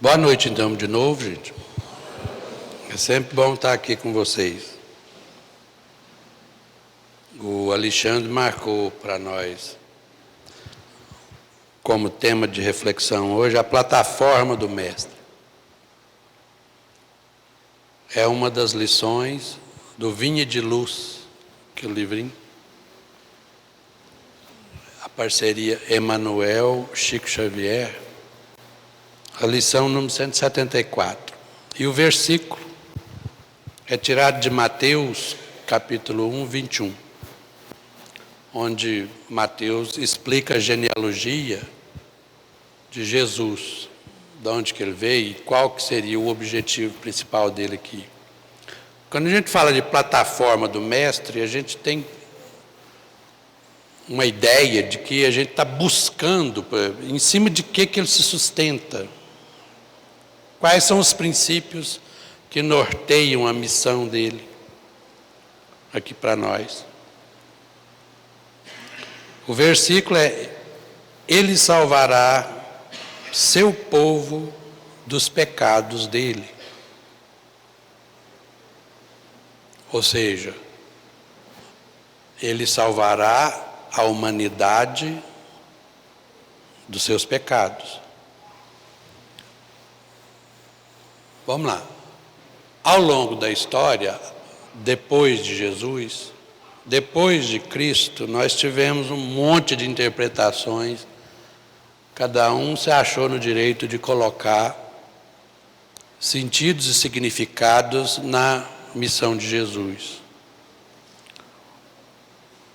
Boa noite, então, de novo, gente. É sempre bom estar aqui com vocês. O Alexandre marcou para nós, como tema de reflexão hoje, a plataforma do Mestre. É uma das lições do Vinha de Luz, que é o livrinho. A parceria Emmanuel, Chico Xavier. A lição número 174. E o versículo é tirado de Mateus, capítulo 1, 21. Onde Mateus explica a genealogia de Jesus, de onde que ele veio e qual que seria o objetivo principal dele aqui. Quando a gente fala de plataforma do Mestre, a gente tem uma ideia de que a gente está buscando, em cima de que ele se sustenta. Quais são os princípios que norteiam a missão dele aqui para nós? O versículo é: Ele salvará seu povo dos pecados dele. Ou seja, Ele salvará a humanidade dos seus pecados. Vamos lá. Ao longo da história, depois de Jesus, depois de Cristo, nós tivemos um monte de interpretações. Cada um se achou no direito de colocar sentidos e significados na missão de Jesus.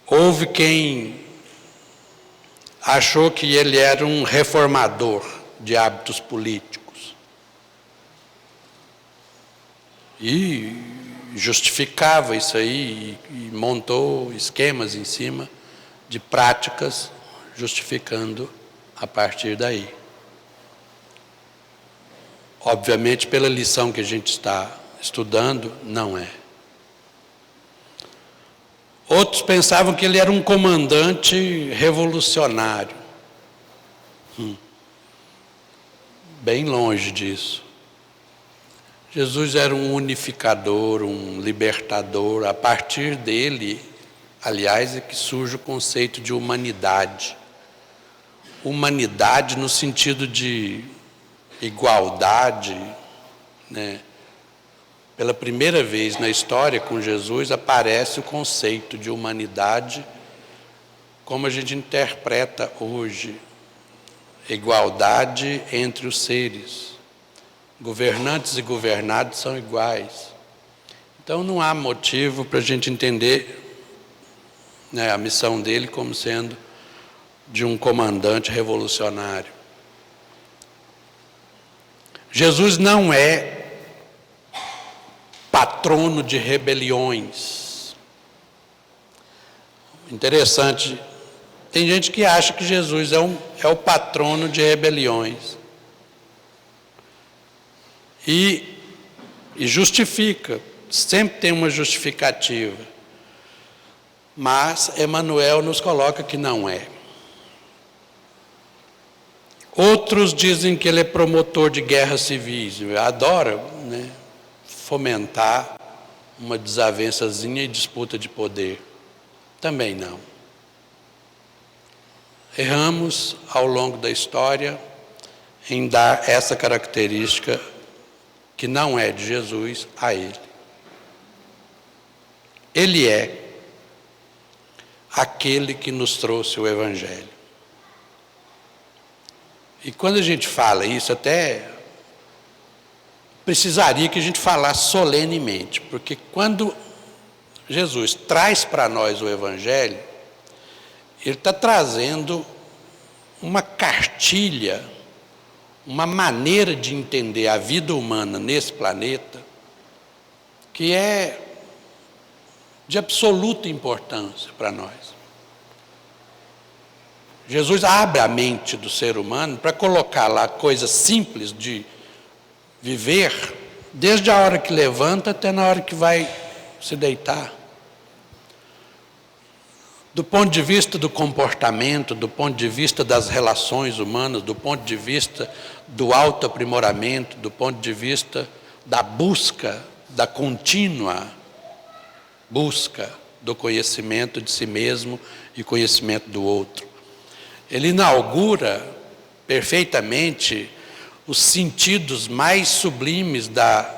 Houve quem achou que ele era um reformador de hábitos políticos. E justificava isso aí e montou esquemas em cima de práticas, justificando a partir daí. Obviamente, pela lição que a gente está estudando, não é. Outros pensavam que ele era um comandante revolucionário. Bem longe disso. Jesus era um unificador, um libertador. A partir dele, aliás, é que surge o conceito de humanidade. Humanidade no sentido de igualdade, né? Pela primeira vez na história com Jesus aparece o conceito de humanidade como a gente interpreta hoje. Igualdade entre os seres. Governantes e governados são iguais. Então não há motivo para a gente entender, né, a missão dele como sendo de um comandante revolucionário. Jesus não é patrono de rebeliões. Interessante, tem gente que acha que Jesus é o patrono de rebeliões. E justifica, sempre tem uma justificativa. Mas Emmanuel nos coloca que não é. Outros dizem que ele é promotor de guerras civis. Adora, né, fomentar uma desavençazinha e disputa de poder. Também não. Erramos ao longo da história em dar essa característica que não é de Jesus a ele. Ele é aquele que nos trouxe o Evangelho. E quando a gente fala isso, até precisaria que a gente falasse solenemente, porque quando Jesus traz para nós o Evangelho, ele está trazendo uma cartilha, uma maneira de entender a vida humana nesse planeta que é de absoluta importância para nós. Jesus abre a mente do ser humano para colocar lá coisas simples de viver, desde a hora que levanta até na hora que vai se deitar. Do ponto de vista do comportamento, do ponto de vista das relações humanas, do ponto de vista do autoaprimoramento, do ponto de vista da busca, da contínua busca do conhecimento de si mesmo e conhecimento do outro. Ele inaugura perfeitamente os sentidos mais sublimes da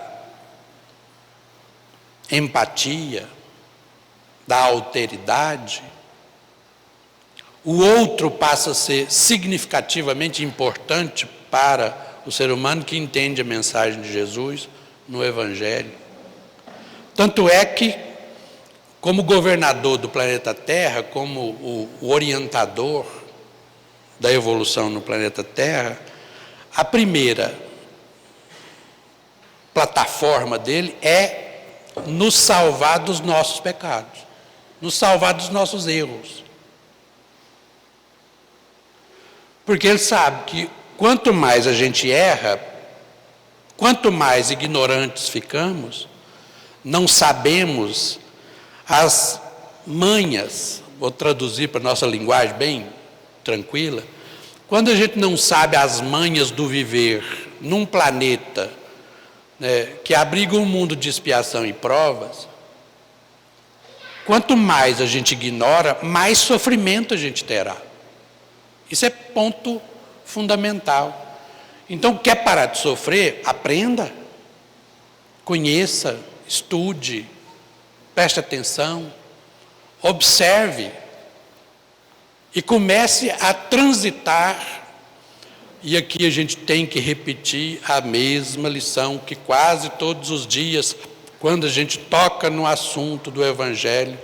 empatia, da alteridade. O outro passa a ser significativamente importante para o ser humano que entende a mensagem de Jesus no Evangelho. Tanto é que, como governador do planeta Terra, como o orientador da evolução no planeta Terra, a primeira plataforma dele é nos salvar dos nossos pecados, nos salvar dos nossos erros. Porque ele sabe que quanto mais a gente erra, quanto mais ignorantes ficamos, não sabemos as manhas, vou traduzir para a nossa linguagem bem tranquila, quando a gente não sabe as manhas do viver num planeta, né, que abriga um mundo de expiação e provas, quanto mais a gente ignora, mais sofrimento a gente terá. Isso é ponto fundamental. Então, quer parar de sofrer? Aprenda, conheça, estude, preste atenção, observe e comece a transitar. E aqui a gente tem que repetir a mesma lição que quase todos os dias, quando a gente toca no assunto do Evangelho,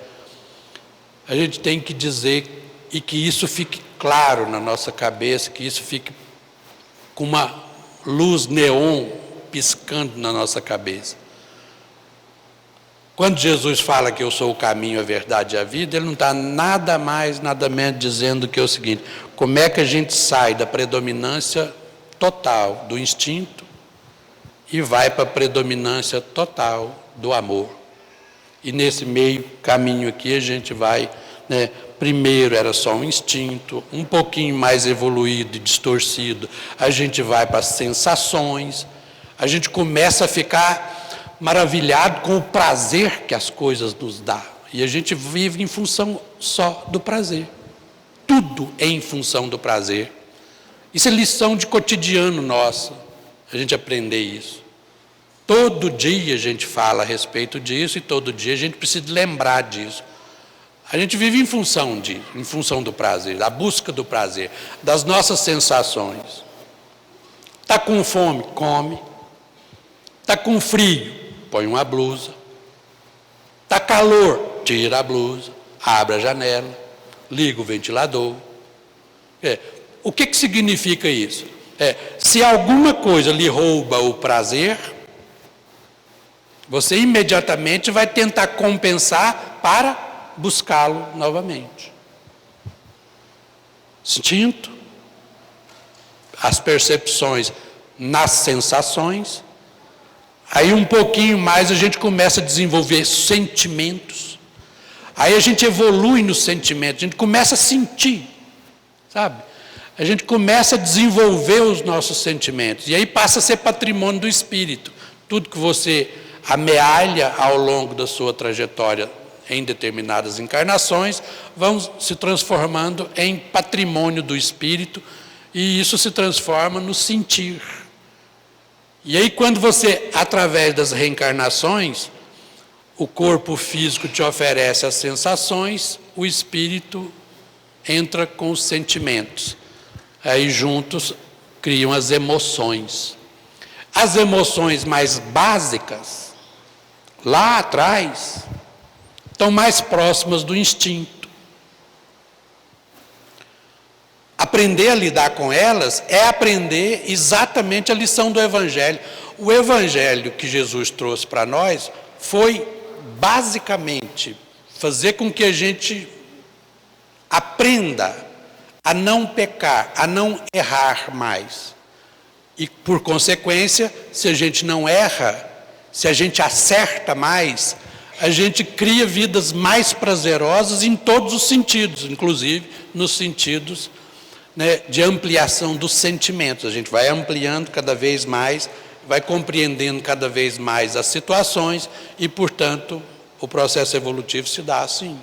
a gente tem que dizer, e que isso fique claro na nossa cabeça, que isso fique com uma luz neon piscando na nossa cabeça. Quando Jesus fala que eu sou o caminho, a verdade e a vida, ele não está nada mais, nada menos dizendo que é o seguinte: como é que a gente sai da predominância total do instinto e vai para a predominância total do amor? E nesse meio caminho aqui a gente vai, né, primeiro era só um instinto, um pouquinho mais evoluído e distorcido, a gente vai para as sensações, a gente começa a ficar maravilhado com o prazer que as coisas nos dão. E a gente vive em função só do prazer. Tudo é em função do prazer. Isso é lição de cotidiano nossa, a gente aprender isso. Todo dia a gente fala a respeito disso e todo dia a gente precisa lembrar disso. A gente vive em função disso, em função do prazer, da busca do prazer, das nossas sensações. Está com fome? Come. Está com frio? Põe uma blusa. Está calor? Tira a blusa, abre a janela, liga o ventilador. O que significa isso? Se alguma coisa lhe rouba o prazer, você imediatamente vai tentar compensar para buscá-lo novamente. Instinto, as percepções nas sensações, aí um pouquinho mais a gente começa a desenvolver sentimentos, aí a gente evolui nos sentimentos, a gente começa a sentir, sabe? A gente começa a desenvolver os nossos sentimentos, e aí passa a ser patrimônio do espírito. Tudo que você amealha ao longo da sua trajetória em determinadas encarnações, vão se transformando em patrimônio do espírito, e isso se transforma no sentir. E aí, quando você, através das reencarnações, o corpo físico te oferece as sensações, o espírito entra com os sentimentos. Aí, juntos, criam as emoções. As emoções mais básicas, lá atrás, estão mais próximas do instinto. Aprender a lidar com elas é aprender exatamente a lição do Evangelho. O Evangelho que Jesus trouxe para nós foi, basicamente, fazer com que a gente aprenda a não pecar, a não errar mais. E, por consequência, se a gente não erra, se a gente acerta mais, a gente cria vidas mais prazerosas em todos os sentidos, inclusive nos sentidos, né, de ampliação dos sentimentos. A gente vai ampliando cada vez mais, vai compreendendo cada vez mais as situações e, portanto, o processo evolutivo se dá assim.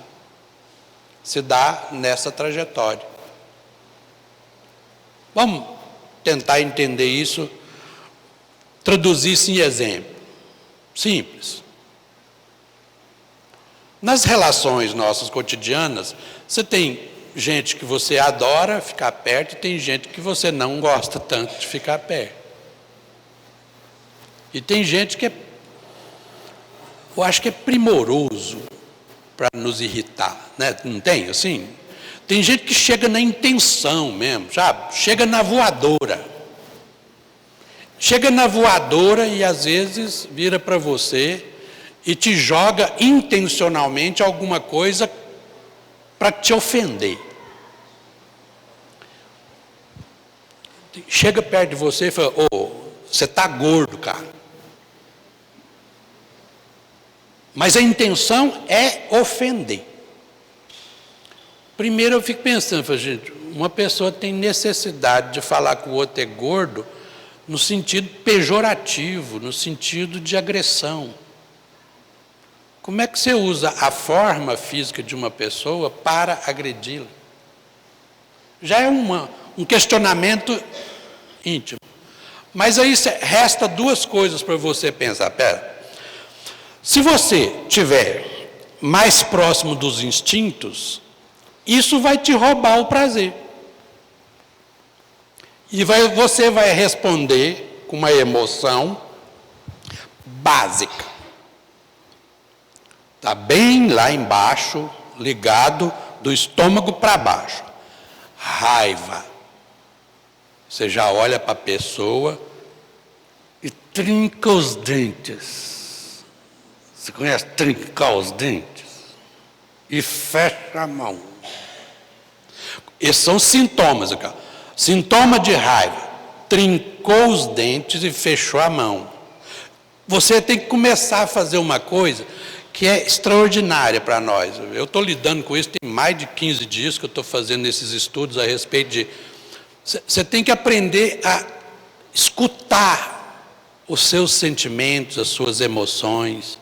Se dá nessa trajetória. Vamos tentar entender isso, traduzir isso em exemplo. Simples. Nas relações nossas cotidianas, você tem gente que você adora ficar perto e tem gente que você não gosta tanto de ficar perto. E tem gente que eu acho que é primoroso para nos irritar, né? Não tem assim? Tem gente que chega na intenção mesmo, sabe? Chega na voadora. Chega na voadora e às vezes vira para você e te joga intencionalmente alguma coisa para te ofender. Chega perto de você e fala: ô, você está gordo, cara. Mas a intenção é ofender. Primeiro eu fico pensando, gente, uma pessoa tem necessidade de falar que o outro é gordo no sentido pejorativo, no sentido de agressão. Como é que você usa a forma física de uma pessoa para agredi-la? Já é um questionamento íntimo. Mas aí resta duas coisas para você pensar. Pera, se você estiver mais próximo dos instintos, isso vai te roubar o prazer. E você vai responder com uma emoção básica. Está bem lá embaixo, ligado do estômago para baixo. Raiva. Você já olha para a pessoa e trinca os dentes. Você conhece trincar os dentes? E fecha a mão. Esses são sintomas. Sintoma de raiva. Trincou os dentes e fechou a mão. Você tem que começar a fazer uma coisa que é extraordinária para nós. Eu estou lidando com isso, tem mais de 15 dias que eu estou fazendo esses estudos a respeito de... Você tem que aprender a escutar os seus sentimentos, as suas emoções,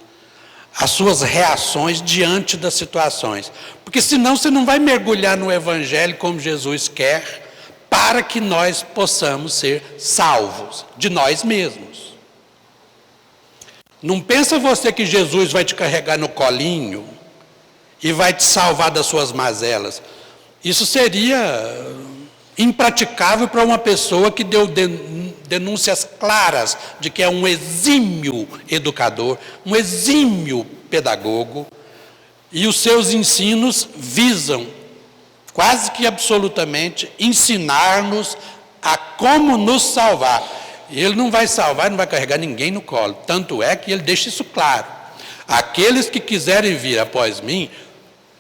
as suas reações diante das situações. Porque senão você não vai mergulhar no Evangelho como Jesus quer, para que nós possamos ser salvos de nós mesmos. Não pensa você que Jesus vai te carregar no colinho e vai te salvar das suas mazelas. Isso seria impraticável para uma pessoa que deu denúncias claras de que é um exímio educador, um exímio pedagogo, e os seus ensinos visam, quase que absolutamente, ensinar-nos a como nos salvar. Ele não vai salvar, não vai carregar ninguém no colo. Tanto é que ele deixa isso claro. Aqueles que quiserem vir após mim,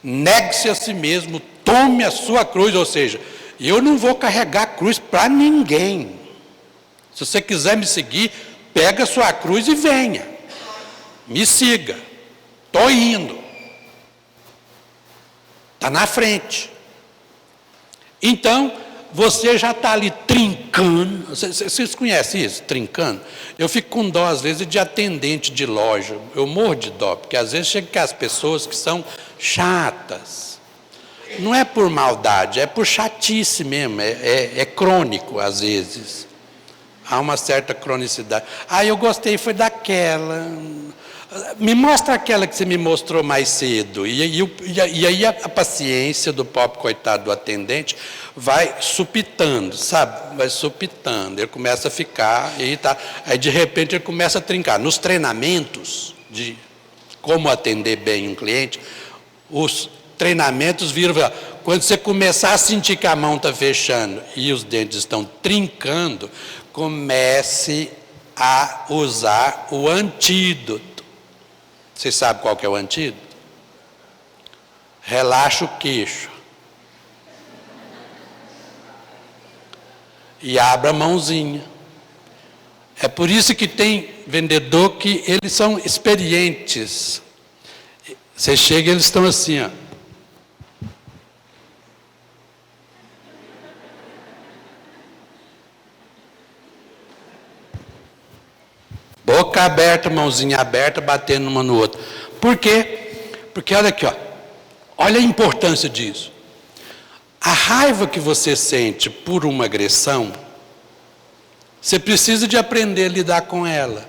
negue-se a si mesmo, tome a sua cruz. Ou seja, eu não vou carregar a cruz para ninguém. Se você quiser me seguir, pega a sua cruz e venha. Me siga. Estou indo. Está na frente. Então, você já está ali trincando. Vocês conhecem isso? Trincando? Eu fico com dó, às vezes, de atendente de loja. Eu morro de dó, porque às vezes chega com as pessoas que são chatas. Não é por maldade, é por chatice mesmo. É crônico, às vezes. Há uma certa cronicidade. Eu gostei, foi daquela. Me mostra aquela que você me mostrou mais cedo. E aí a paciência do pobre coitado do atendente vai supitando, sabe? Vai supitando. Ele começa a ficar, aí de repente ele começa a trincar. Nos treinamentos de como atender bem um cliente, os treinamentos viram, quando você começar a sentir que a mão está fechando e os dentes estão trincando, comece a usar o antídoto. Vocês sabem qual que é o antídoto? Relaxa o queixo. E abra a mãozinha. É por isso que tem vendedor que eles são experientes. Você chega e eles estão assim, ó. Boca aberta, mãozinha aberta, batendo uma no outro. Por quê? Porque olha aqui, ó. Olha a importância disso. A raiva que você sente por uma agressão, você precisa de aprender a lidar com ela.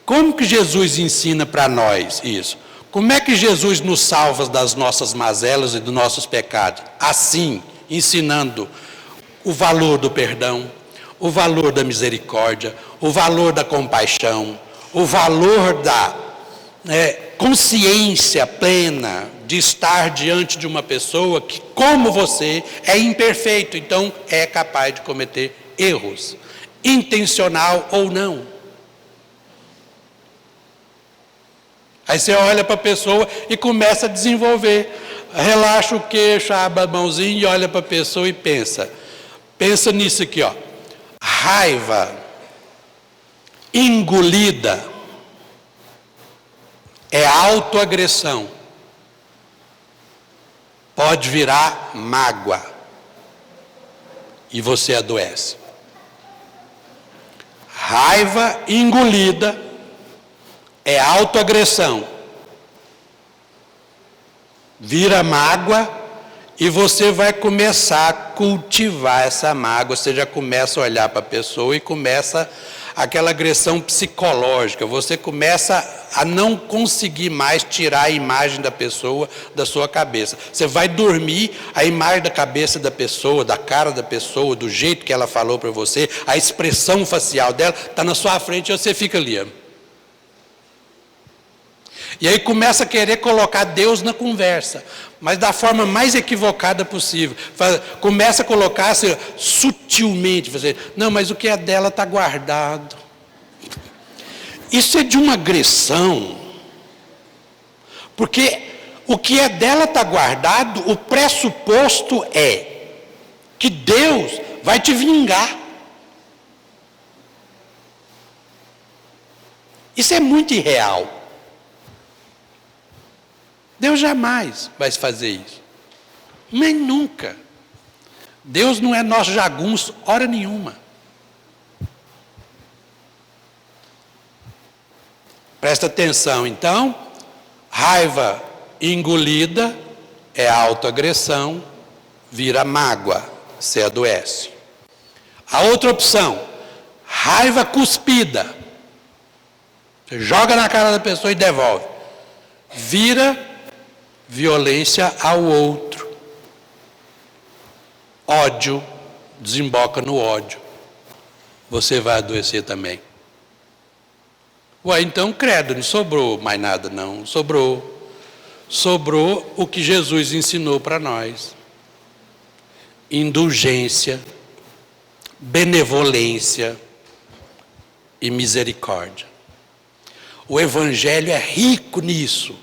Como que Jesus ensina para nós isso? Como é que Jesus nos salva das nossas mazelas e dos nossos pecados? Assim, ensinando o valor do perdão, o valor da misericórdia, o valor da compaixão, o valor da consciência plena de estar diante de uma pessoa que, como você, é imperfeito, então é capaz de cometer erros, intencional ou não. Aí você olha para a pessoa e começa a desenvolver. Relaxa o queixo, abre a mãozinha e olha para a pessoa e pensa. Pensa nisso aqui, ó. Raiva engolida é autoagressão. Pode virar mágoa. E você adoece. Raiva engolida é autoagressão. Vira mágoa e você vai começar a cultivar essa mágoa. Você já começa a olhar para a pessoa e começa aquela agressão psicológica. Você começa a não conseguir mais tirar a imagem da pessoa da sua cabeça. Você vai dormir, a imagem da cabeça da pessoa, da cara da pessoa, do jeito que ela falou para você, a expressão facial dela, está na sua frente e você fica ali. E aí começa a querer colocar Deus na conversa, mas da forma mais equivocada possível. Começa a colocar assim, sutilmente, fazer, não, mas o que é dela está guardado. Isso é de uma agressão, porque o que é dela está guardado, o pressuposto é que Deus vai te vingar. Isso é muito irreal. Deus jamais vai fazer isso. Mas nunca. Deus não é nosso jagunço, hora nenhuma. Presta atenção, então. Raiva engolida é autoagressão, vira mágoa, você adoece. A outra opção, raiva cuspida. Você joga na cara da pessoa e devolve. Vira violência ao outro. Ódio desemboca no ódio. Você vai adoecer também. Ué, então credo, não sobrou mais nada não. Sobrou o que Jesus ensinou para nós. Indulgência, benevolência e misericórdia. O Evangelho é rico nisso.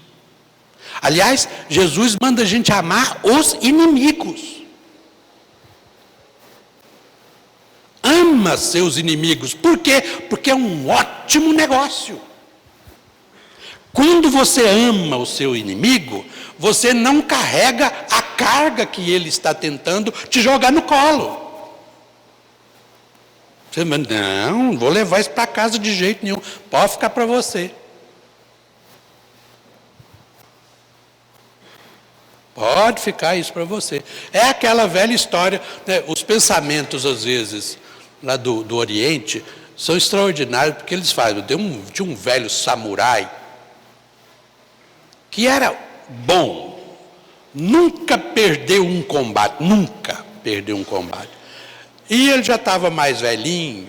Aliás, Jesus manda a gente amar os inimigos. Ama seus inimigos. Por quê? Porque é um ótimo negócio. Quando você ama o seu inimigo, você não carrega a carga que ele está tentando te jogar no colo. Você diz, não vou levar isso para casa de jeito nenhum. Pode ficar para você. Pode ficar isso para você. É aquela velha história, né? Os pensamentos, às vezes, lá do Oriente, são extraordinários, porque eles fazem. Tinha um velho samurai, que era bom, nunca perdeu um combate, E ele já estava mais velhinho,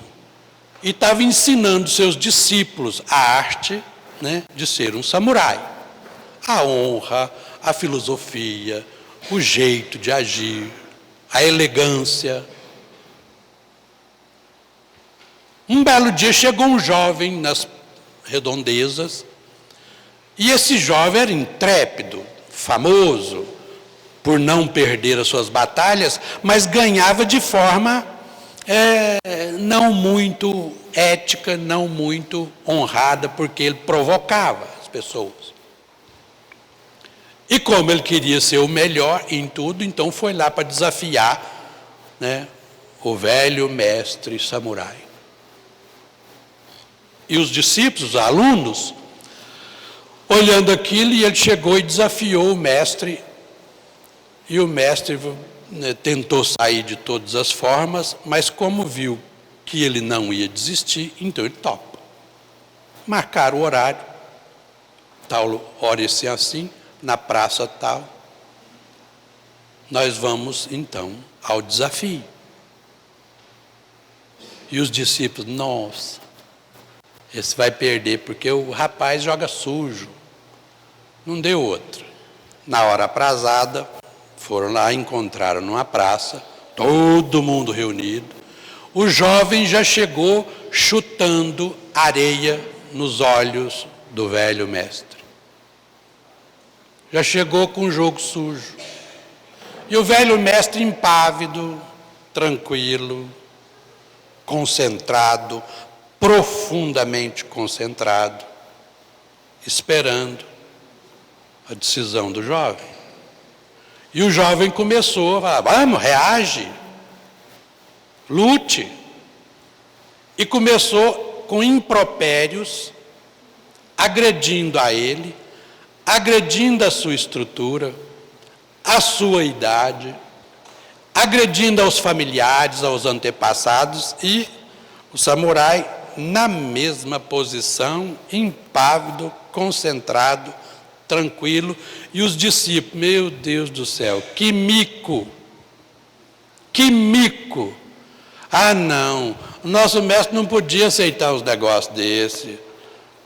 e estava ensinando seus discípulos a arte, né, de ser um samurai. A honra, a filosofia, o jeito de agir, a elegância. Um belo dia chegou um jovem nas redondezas, e esse jovem era intrépido, famoso, por não perder as suas batalhas, mas ganhava de forma não muito ética, não muito honrada, porque ele provocava as pessoas. E como ele queria ser o melhor em tudo, então foi lá para desafiar, né, o velho mestre samurai. E os discípulos, os alunos, olhando aquilo, e ele chegou e desafiou o mestre. E o mestre, né, tentou sair de todas as formas, mas como viu que ele não ia desistir, então ele topa. Marcaram o horário, tal hora assim, na praça tal. Nós vamos então ao desafio. E os discípulos, nossa, esse vai perder, porque o rapaz joga sujo. Não deu outra. Na hora aprazada, foram lá, encontraram numa praça, todo mundo reunido. O jovem já chegou chutando areia nos olhos do velho mestre. Já chegou com o jogo sujo. E o velho mestre impávido, tranquilo, concentrado, profundamente concentrado, esperando a decisão do jovem. E o jovem começou a falar, vamos, reage, lute. E começou com impropérios, agredindo a ele, agredindo a sua estrutura, a sua idade, agredindo aos familiares, aos antepassados, e o samurai na mesma posição, impávido, concentrado, tranquilo, e os discípulos, meu Deus do céu, que mico, que mico. Ah não, o nosso mestre não podia aceitar uns negócios desse,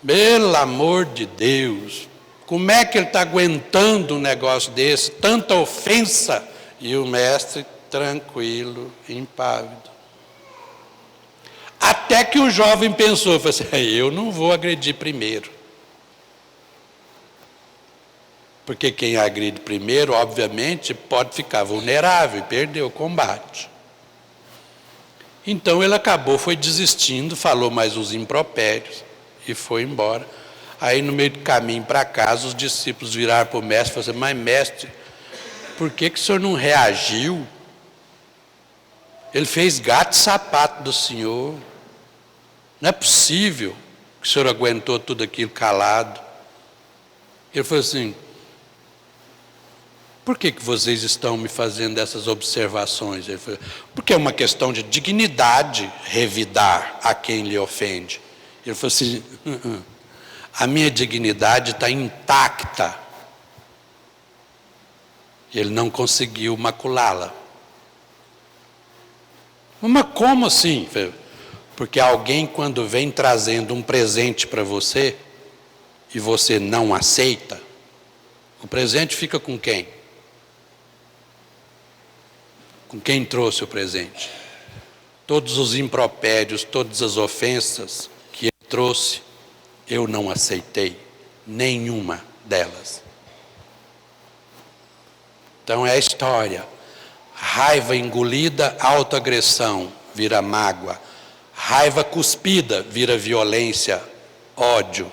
pelo amor de Deus. Como é que ele está aguentando um negócio desse? Tanta ofensa. E o mestre tranquilo, impávido. Até que o jovem pensou, falou assim, eu não vou agredir primeiro. Porque quem agride primeiro, obviamente, pode ficar vulnerável e perder o combate. Então ele acabou, foi desistindo, falou mais uns impropérios e foi embora. Aí no meio do caminho para casa, os discípulos viraram para o mestre e falaram assim, mas mestre, por que o senhor não reagiu? Ele fez gato e sapato do senhor. Não é possível que o senhor aguentou tudo aquilo calado. Ele falou assim, por que vocês estão me fazendo essas observações? Ele falou, porque é uma questão de dignidade revidar a quem lhe ofende. Ele falou assim, a minha dignidade está intacta. Ele não conseguiu maculá-la. Mas como assim? Porque alguém, quando vem trazendo um presente para você e você não aceita, o presente fica com quem? Com quem trouxe o presente? Todos os impropérios, todas as ofensas que ele trouxe, eu não aceitei nenhuma delas. Então é a história. Raiva engolida, autoagressão, vira mágoa. Raiva cuspida, vira violência, ódio.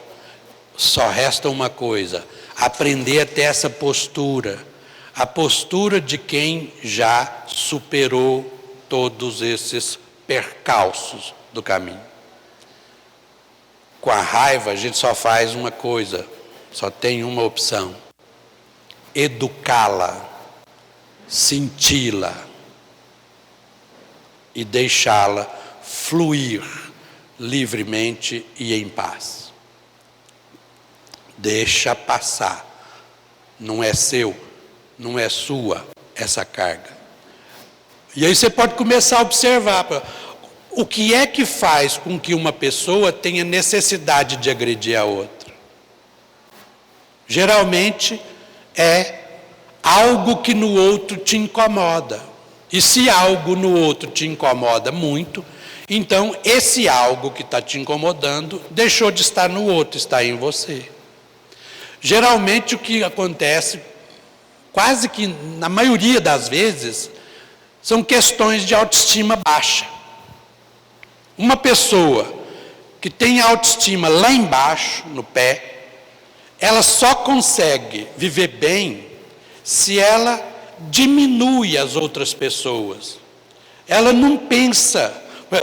Só resta uma coisa, aprender a ter essa postura. A postura de quem já superou todos esses percalços do caminho. Com a raiva a gente só faz uma coisa, só tem uma opção. Educá-la, senti-la e deixá-la fluir livremente e em paz. Deixa passar. Não é seu, não é sua essa carga. E aí você pode começar a observar o que é que faz com que uma pessoa tenha necessidade de agredir a outra. Geralmente é algo que no outro te incomoda. E se algo no outro te incomoda muito, então esse algo que está te incomodando deixou de estar no outro, está em você. Geralmente o que acontece, quase que na maioria das vezes, são questões de autoestima baixa. Uma pessoa que tem autoestima lá embaixo, no pé, ela só consegue viver bem se ela diminui as outras pessoas. Ela não pensa,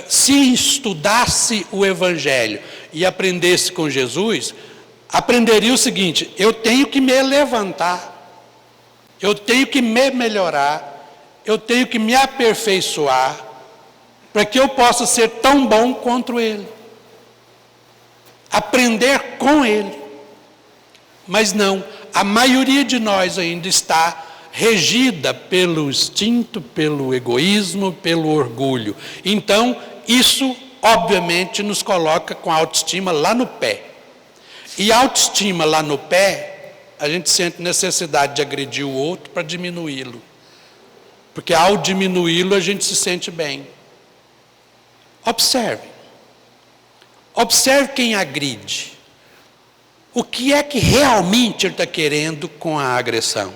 se estudasse o Evangelho e aprendesse com Jesus, aprenderia o seguinte: eu tenho que me levantar, eu tenho que me melhorar, eu tenho que me aperfeiçoar, para que eu possa ser tão bom quanto ele. Aprender com ele. Mas não, a maioria de nós ainda está regida pelo instinto, pelo egoísmo, pelo orgulho. Então, isso, obviamente, nos coloca com a autoestima lá no pé. E a autoestima lá no pé, a gente sente necessidade de agredir o outro para diminuí-lo. Porque ao diminuí-lo, a gente se sente bem. Observe. Observe quem agride. O que é que realmente ele está querendo com a agressão?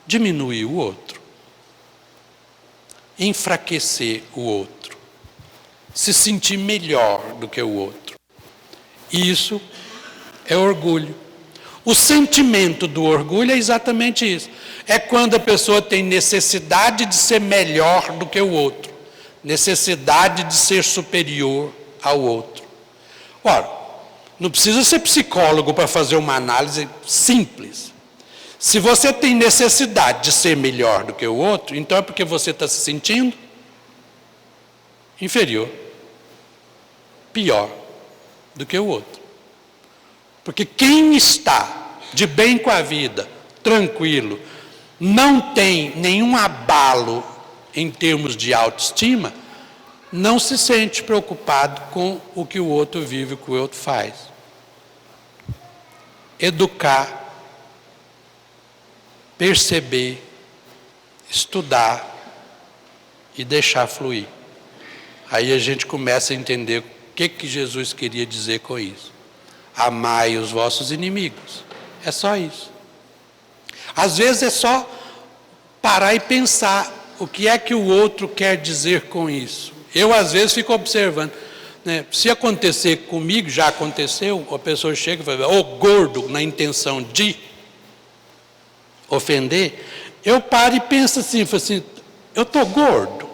Diminuir o outro. Enfraquecer o outro. Se sentir melhor do que o outro. Isso é orgulho. O sentimento do orgulho é exatamente isso. É quando a pessoa tem necessidade de ser melhor do que o outro. Necessidade de ser superior ao outro. Ora, não precisa ser psicólogo para fazer uma análise simples. Se você tem necessidade de ser melhor do que o outro, então é porque você está se sentindo inferior, pior do que o outro. Porque quem está de bem com a vida, tranquilo, não tem nenhum abalo em termos de autoestima, não se sente preocupado com o que o outro vive, o que o outro faz. Educar, perceber, estudar e deixar fluir. Aí a gente começa a entender o que Jesus queria dizer com isso. Amai os vossos inimigos. É só isso. Às vezes é só parar e pensar o que é que o outro quer dizer com isso. Eu, às vezes, fico observando. Né? Se acontecer comigo, já aconteceu, a pessoa chega e fala, ô gordo, na intenção de ofender, eu paro e penso assim, eu estou gordo?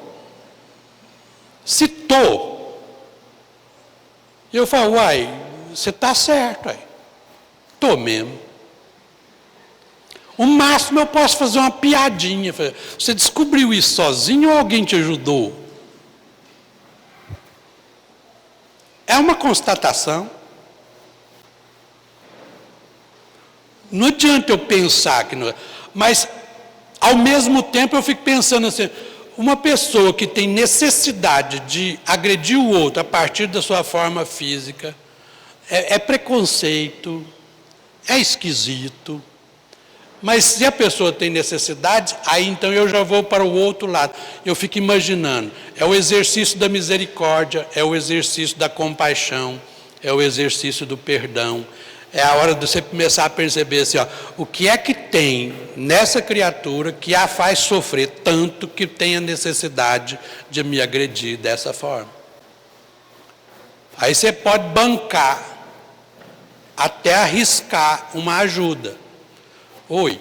Se estou, eu falo, uai, você está certo, uai. Estou mesmo. O máximo eu posso fazer uma piadinha. Você descobriu isso sozinho ou alguém te ajudou? É uma constatação. Não adianta eu pensar que não é. Mas, ao mesmo tempo, eu fico pensando assim, uma pessoa que tem necessidade de agredir o outro a partir da sua forma física, é preconceito, é esquisito. Mas se a pessoa tem necessidade, aí então eu já vou para o outro lado. Eu fico imaginando, é o exercício da misericórdia, é o exercício da compaixão, é o exercício do perdão. É a hora de você começar a perceber assim, ó, o que é que tem nessa criatura que a faz sofrer tanto que tem a necessidade de me agredir dessa forma. Aí você pode bancar, até arriscar uma ajuda. Oi,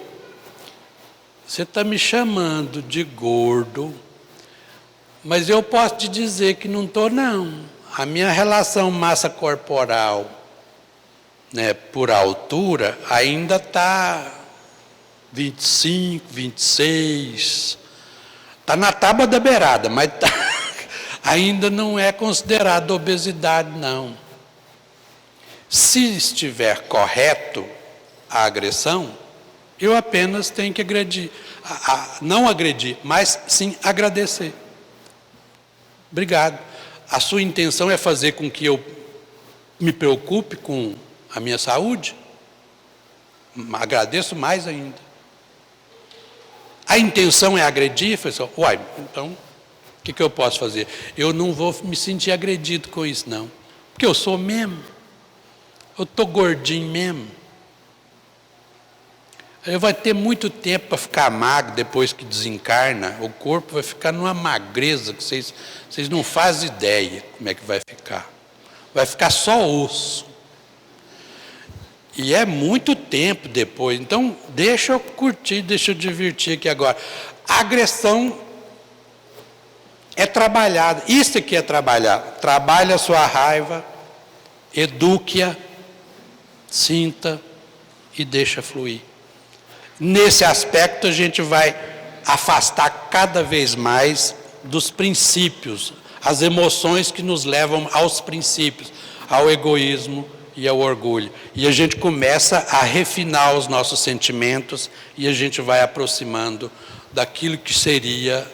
você está me chamando de gordo, mas eu posso te dizer que não estou não. A minha relação massa corporal, né, por altura, ainda está 25, 26, está na tábua da beirada, mas ainda não é considerado obesidade não. Se estiver correto a agressão, eu apenas tenho que agredir, não agredir, mas sim agradecer. Obrigado. A sua intenção é fazer com que eu me preocupe com a minha saúde? Agradeço mais ainda. A intenção é agredir? Uai, então, o que eu posso fazer? Eu não vou me sentir agredido com isso, não. Porque eu sou mesmo. Eu estou gordinho mesmo. Eu vai ter muito tempo para ficar magro depois que desencarna. O corpo vai ficar numa magreza que vocês não fazem ideia como é que vai ficar. Vai ficar só osso. E é muito tempo depois. Então, deixa eu curtir, deixa eu divertir aqui agora. A agressão é trabalhada. Isso aqui é trabalhar. Trabalhe a sua raiva, eduque-a, sinta e deixa fluir. Nesse aspecto, a gente vai afastar cada vez mais dos princípios, as emoções que nos levam aos princípios, ao egoísmo e ao orgulho. E a gente começa a refinar os nossos sentimentos e a gente vai aproximando daquilo que seria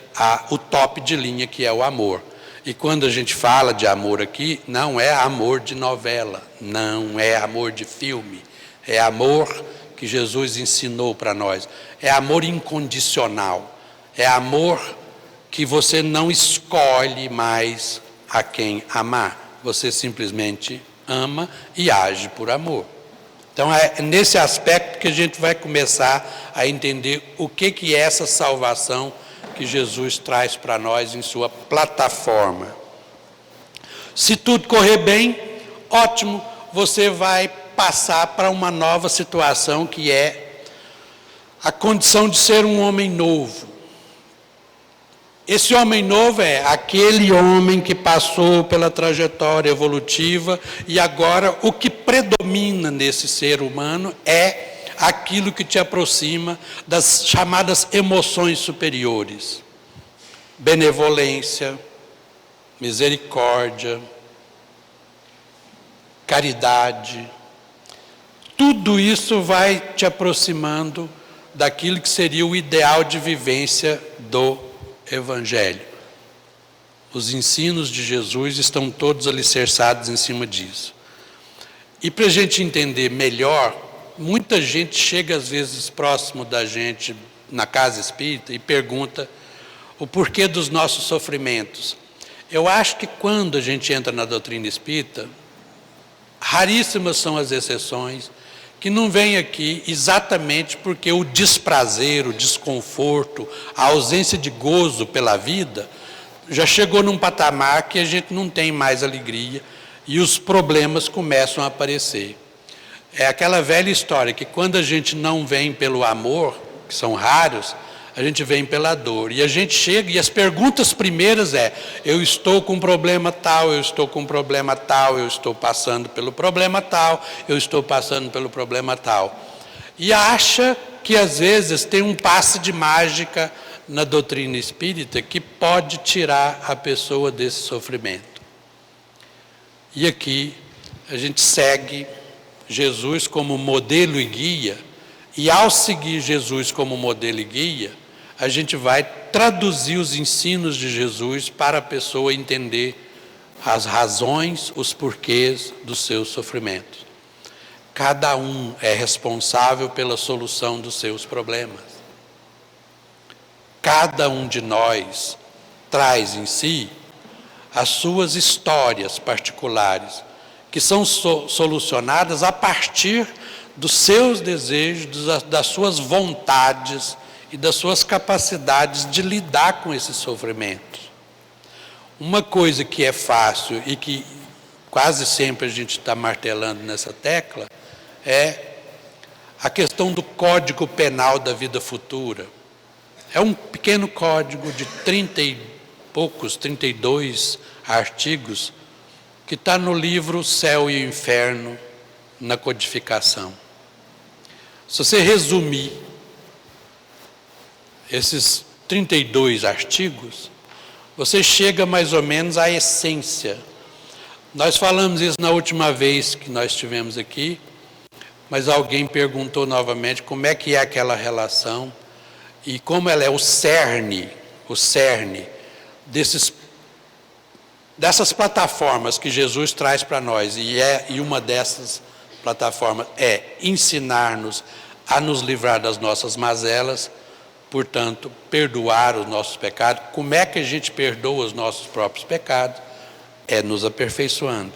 o top de linha, que é o amor. E quando a gente fala de amor aqui, não é amor de novela, não é amor de filme, é amor que Jesus ensinou para nós. É amor incondicional, é amor que você não escolhe mais a quem amar, você simplesmente ama e age por amor. Então é nesse aspecto que a gente vai começar a entender o que é essa salvação que Jesus traz para nós em sua plataforma. Se tudo correr bem, ótimo, você vai passar para uma nova situação, que é a condição de ser um homem novo. Esse homem novo é aquele homem que passou pela trajetória evolutiva e agora o que predomina nesse ser humano é aquilo que te aproxima das chamadas emoções superiores. Benevolência, misericórdia, caridade. Tudo isso vai te aproximando daquilo que seria o ideal de vivência do Evangelho. Os ensinos de Jesus estão todos alicerçados em cima disso. E para a gente entender melhor, muita gente chega às vezes próximo da gente na casa espírita e pergunta o porquê dos nossos sofrimentos. Eu acho que quando a gente entra na doutrina espírita, raríssimas são as exceções que não vem aqui exatamente porque o desprazer, o desconforto, a ausência de gozo pela vida já chegou num patamar que a gente não tem mais alegria e os problemas começam a aparecer. É aquela velha história que quando a gente não vem pelo amor, que são raros, a gente vem pela dor. E a gente chega e as perguntas primeiras eu estou com um problema tal, eu estou com um problema tal, eu estou passando pelo problema tal, eu estou passando pelo problema tal. E acha que às vezes tem um passe de mágica na doutrina espírita que pode tirar a pessoa desse sofrimento. E aqui a gente segue Jesus como modelo e guia, e ao seguir Jesus como modelo e guia, a gente vai traduzir os ensinos de Jesus para a pessoa entender as razões, os porquês dos seus sofrimentos. Cada um é responsável pela solução dos seus problemas. Cada um de nós traz em si as suas histórias particulares, que são solucionadas a partir dos seus desejos, das suas vontades e das suas capacidades de lidar com esses sofrimentos. Uma coisa que é fácil e que quase sempre a gente está martelando nessa tecla é a questão do Código Penal da vida futura. É um pequeno código de 32 artigos que está no livro Céu e Inferno, na codificação. Se você resumir esses 32 artigos, você chega mais ou menos à essência. Nós falamos isso na última vez que nós estivemos aqui, mas alguém perguntou novamente como é que é aquela relação e como ela é o cerne dessas plataformas que Jesus traz para nós. E uma dessas plataformas é ensinar-nos a nos livrar das nossas mazelas, portanto, perdoar os nossos pecados. Como é que a gente perdoa os nossos próprios pecados? É nos aperfeiçoando.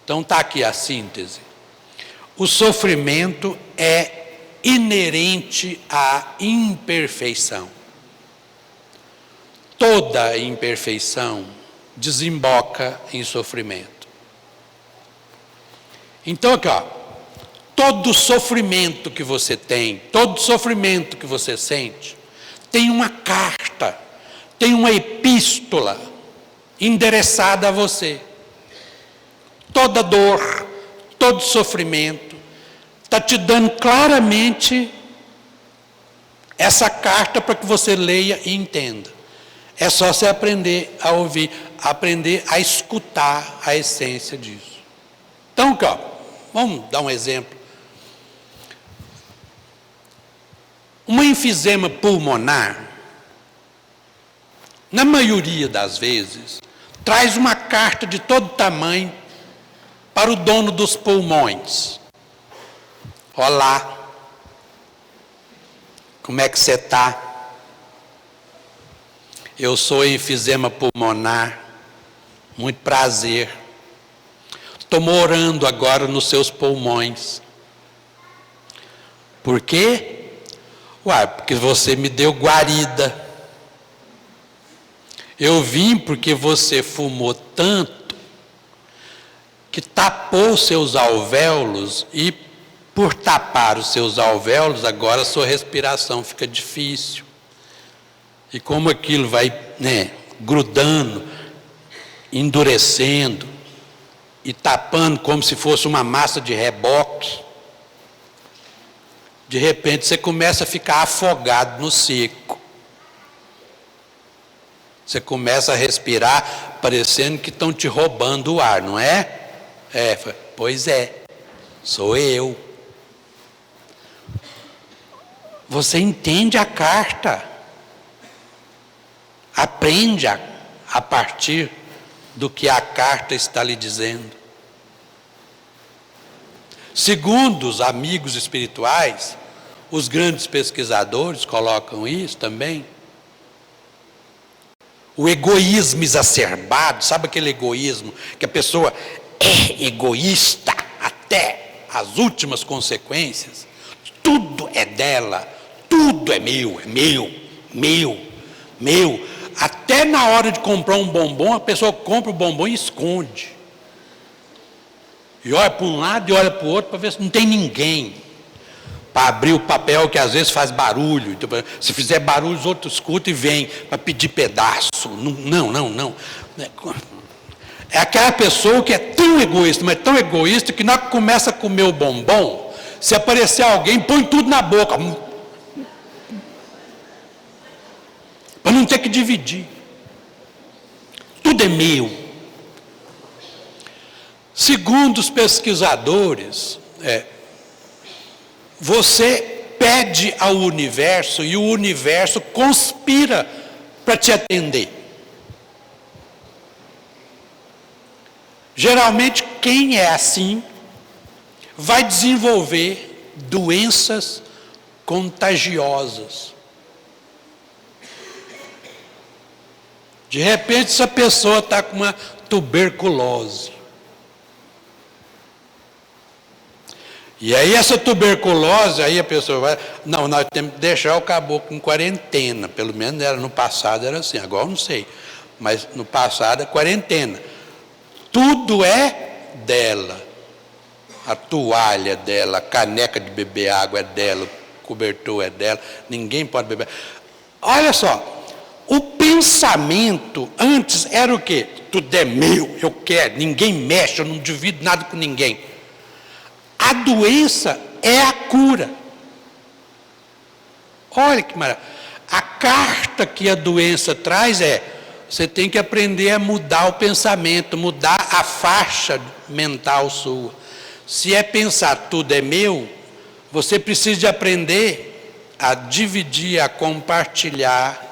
Então está aqui a síntese. O sofrimento é inerente à imperfeição. Toda imperfeição desemboca em sofrimento. Então aqui, todo sofrimento que você tem, todo sofrimento que você sente, tem uma carta, tem uma epístola endereçada a você. Toda dor, todo sofrimento, está te dando claramente essa carta para que você leia e entenda. É só você aprender a ouvir, aprender a escutar a essência disso. Então, vamos dar um exemplo. Uma enfisema pulmonar, na maioria das vezes, traz uma carta de todo tamanho para o dono dos pulmões. Olá, como é que você está? Eu sou enfisema pulmonar, muito prazer. Estou morando agora nos seus pulmões. Por quê? Porque você me deu guarida. Eu vim porque você fumou tanto que tapou seus alvéolos e, por tapar os seus alvéolos, agora a sua respiração fica difícil. E como aquilo vai, grudando, endurecendo e tapando como se fosse uma massa de reboque, de repente você começa a ficar afogado no seco. Você começa a respirar parecendo que estão te roubando o ar, não é? Pois é, sou eu. Você entende a carta. Aprende a partir do que a carta está lhe dizendo. Segundo os amigos espirituais, os grandes pesquisadores colocam isso também. O egoísmo exacerbado, sabe aquele egoísmo que a pessoa é egoísta até as últimas consequências? Tudo é dela, tudo é meu, meu. Até na hora de comprar um bombom, a pessoa compra o bombom e esconde. E olha para um lado e olha para o outro para ver se não tem ninguém. Para abrir o papel que às vezes faz barulho. Então, se fizer barulho, os outros escutam e vêm para pedir pedaço. Não. É aquela pessoa que é tão egoísta, mas tão egoísta que na hora que começa a comer o bombom, se aparecer alguém, põe tudo na boca. Para não ter que dividir. Tudo é meu. Segundo os pesquisadores, você pede ao universo e o universo conspira para te atender. Geralmente, quem é assim vai desenvolver doenças contagiosas. De repente, essa pessoa está com uma tuberculose. E aí essa tuberculose, aí a pessoa vai... Não, nós temos que deixar o caboclo em quarentena. Pelo menos era no passado, era assim. Agora eu não sei. Mas no passado é quarentena. Tudo é dela. A toalha é dela, a caneca de beber água é dela, o cobertor é dela. Ninguém pode beber. Olha só. O pensamento antes era o quê? Tudo é meu, eu quero, ninguém mexe, eu não divido nada com ninguém. A doença é a cura. Olha que maravilha. A carta que a doença traz você tem que aprender a mudar o pensamento, mudar a faixa mental sua. Se é pensar tudo é meu, você precisa de aprender a dividir, a compartilhar,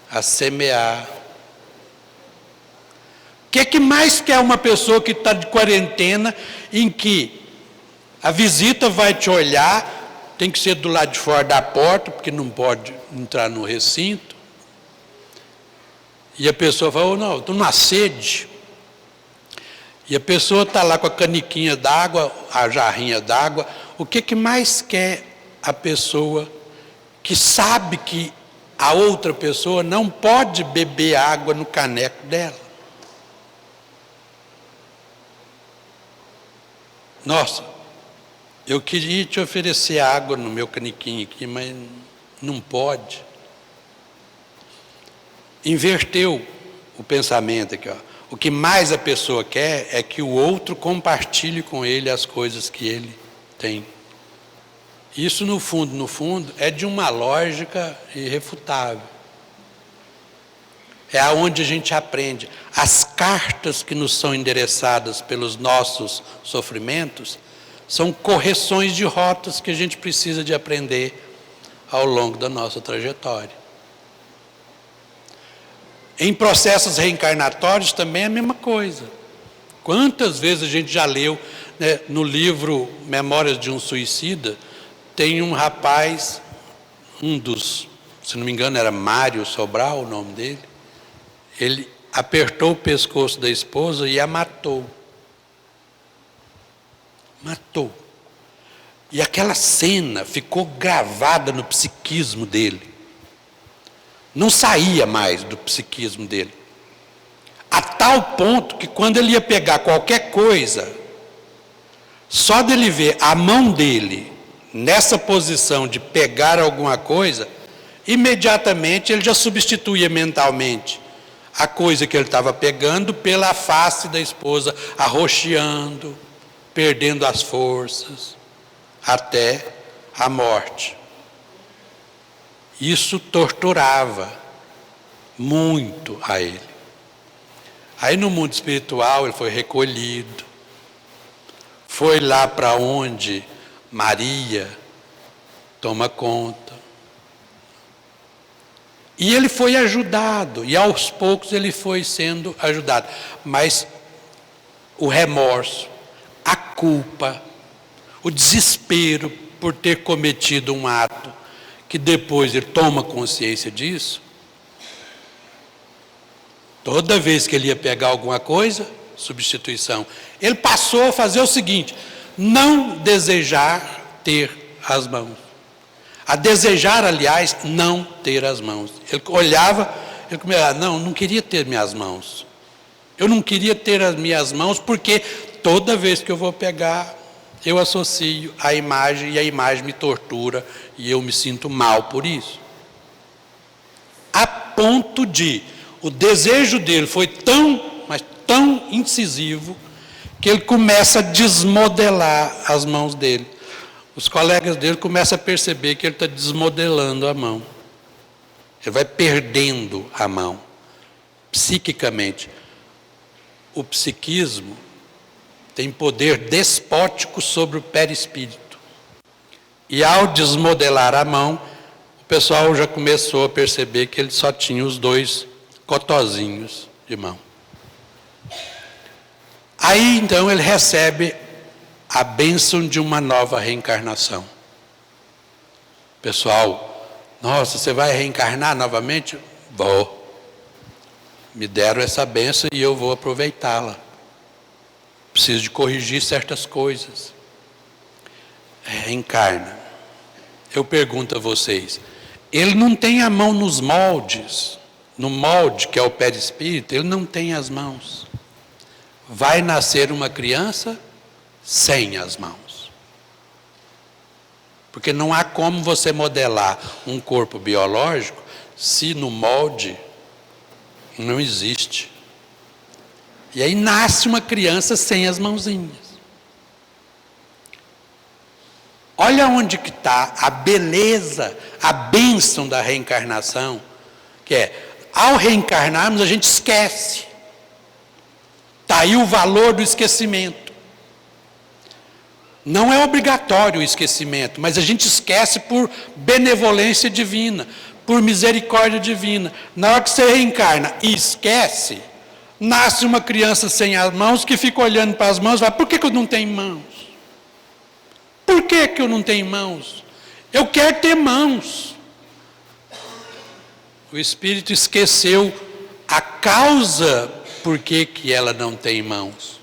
a semear. O que mais quer uma pessoa que está de quarentena, em que a visita vai te olhar, tem que ser do lado de fora da porta, porque não pode entrar no recinto, e a pessoa fala, não, estou numa sede, e a pessoa está lá com a caniquinha d'água, a jarrinha d'água. O que mais quer a pessoa que sabe que a outra pessoa não pode beber água no caneco dela? Nossa, eu queria te oferecer água no meu caniquinho aqui, mas não pode. Inverteu o pensamento aqui, ó. O que mais a pessoa quer é que o outro compartilhe com ele as coisas que ele tem. Isso, no fundo, é de uma lógica irrefutável. É aonde a gente aprende. As cartas que nos são endereçadas pelos nossos sofrimentos são correções de rotas que a gente precisa de aprender ao longo da nossa trajetória. Em processos reencarnatórios também é a mesma coisa. Quantas vezes a gente já leu, né, no livro Memórias de um Suicida, tem um rapaz, se não me engano era Mário Sobral o nome dele, ele apertou o pescoço da esposa e a matou. Matou. E aquela cena ficou gravada no psiquismo dele. Não saía mais do psiquismo dele. A tal ponto que quando ele ia pegar qualquer coisa, só dele ver a mão dele nessa posição de pegar alguma coisa, imediatamente ele já substituía mentalmente a coisa que ele estava pegando pela face da esposa, arroxeando, perdendo as forças, até a morte. Isso torturava muito a ele. Aí no mundo espiritual ele foi recolhido, foi lá para onde Maria toma conta. E ele foi ajudado, e aos poucos ele foi sendo ajudado. Mas o remorso, a culpa, o desespero por ter cometido um ato, que depois ele toma consciência disso, toda vez que ele ia pegar alguma coisa, substituição, ele passou a fazer o seguinte: não desejar ter as mãos. A desejar, aliás, não ter as mãos. Ele olhava, ele começava, não queria ter minhas mãos. Eu não queria ter as minhas mãos, porque toda vez que eu vou pegar, eu associo a imagem, e a imagem me tortura, e eu me sinto mal por isso. A ponto de, o desejo dele foi mas tão incisivo, que ele começa a desmodelar as mãos dele. Os colegas dele começam a perceber que ele está desmodelando a mão. Ele vai perdendo a mão, psiquicamente. O psiquismo tem poder despótico sobre o perispírito. E ao desmodelar a mão, o pessoal já começou a perceber que ele só tinha os 2 cotozinhos de mão. Aí então ele recebe a bênção de uma nova reencarnação. Pessoal, nossa, você vai reencarnar novamente? Vou. Me deram essa bênção e eu vou aproveitá-la. Preciso de corrigir certas coisas. Reencarna. Eu pergunto a vocês, ele não tem a mão nos moldes, no molde que é o perispírito, ele não tem as mãos. Vai nascer uma criança sem as mãos. Porque não há como você modelar um corpo biológico se no molde não existe. E aí nasce uma criança sem as mãozinhas. Olha onde que está a beleza, a bênção da reencarnação, que é, ao reencarnarmos a gente esquece. Está aí o valor do esquecimento. Não é obrigatório o esquecimento, mas a gente esquece por benevolência divina, por misericórdia divina. Na hora que você reencarna e esquece, nasce uma criança sem as mãos que fica olhando para as mãos e fala, por que eu não tenho mãos? Por que eu não tenho mãos? Eu quero ter mãos. O espírito esqueceu a causa por que ela não tem mãos.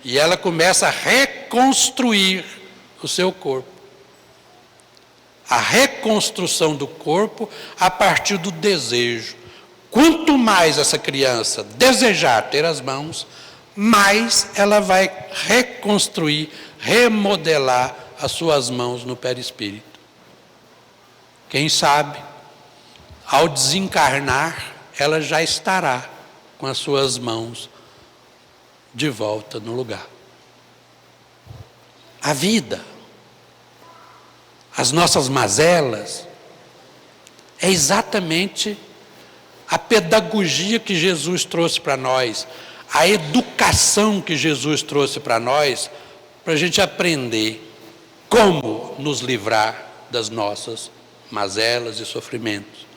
E ela começa a reconstruir o seu corpo. A reconstrução do corpo a partir do desejo. Quanto mais essa criança desejar ter as mãos, mais ela vai reconstruir remodelar as suas mãos no perispírito. Quem sabe, ao desencarnar, ela já estará com as suas mãos de volta no lugar. A vida, as nossas mazelas, é exatamente a pedagogia que Jesus trouxe para nós, a educação que Jesus trouxe para nós, para a gente aprender como nos livrar das nossas mazelas e sofrimentos,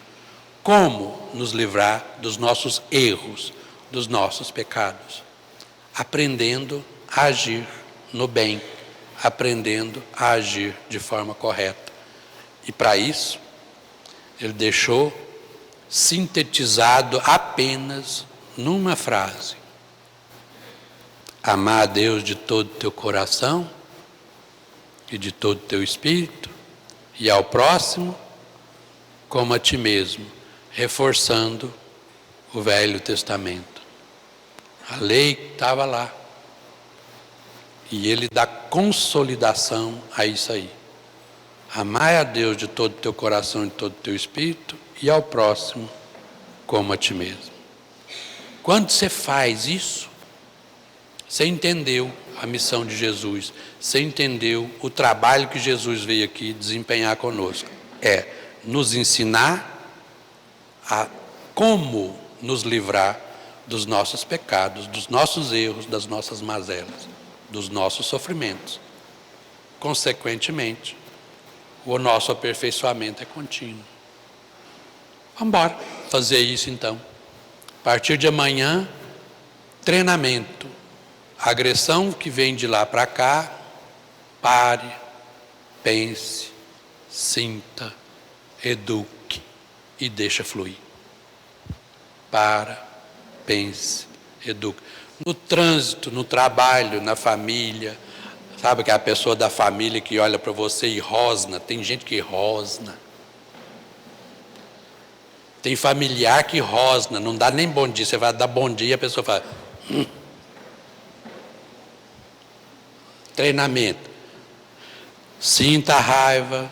como nos livrar dos nossos erros, dos nossos pecados, aprendendo a agir no bem, aprendendo a agir de forma correta. E para isso, ele deixou sintetizado apenas numa frase: amar a Deus de todo o teu coração e de todo o teu espírito, e ao próximo como a ti mesmo, reforçando o Velho Testamento. A lei estava lá. E ele dá consolidação a isso aí. Amar a Deus de todo o teu coração e de todo o teu espírito, e ao próximo como a ti mesmo. Quando você faz isso, você entendeu a missão de Jesus, você entendeu o trabalho que Jesus veio aqui desempenhar conosco. É nos ensinar a como nos livrar dos nossos pecados, dos nossos erros, das nossas mazelas, dos nossos sofrimentos. Consequentemente, o nosso aperfeiçoamento é contínuo. Vamos embora fazer isso então. A partir de amanhã, treinamento. A agressão que vem de lá para cá, pare, pense, sinta, eduque e deixa fluir. Para, pense, eduque. No trânsito, no trabalho, na família. Sabe aquela pessoa da família que olha para você e rosna? Tem gente que rosna. Tem familiar que rosna, não dá nem bom dia. Você vai dar bom dia, a pessoa fala... Treinamento. Sinta a raiva,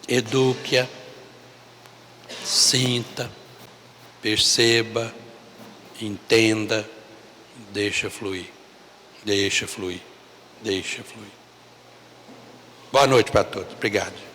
eduque-a, sinta, perceba, entenda, deixa fluir, deixa fluir, deixa fluir. Boa noite para todos. Obrigado.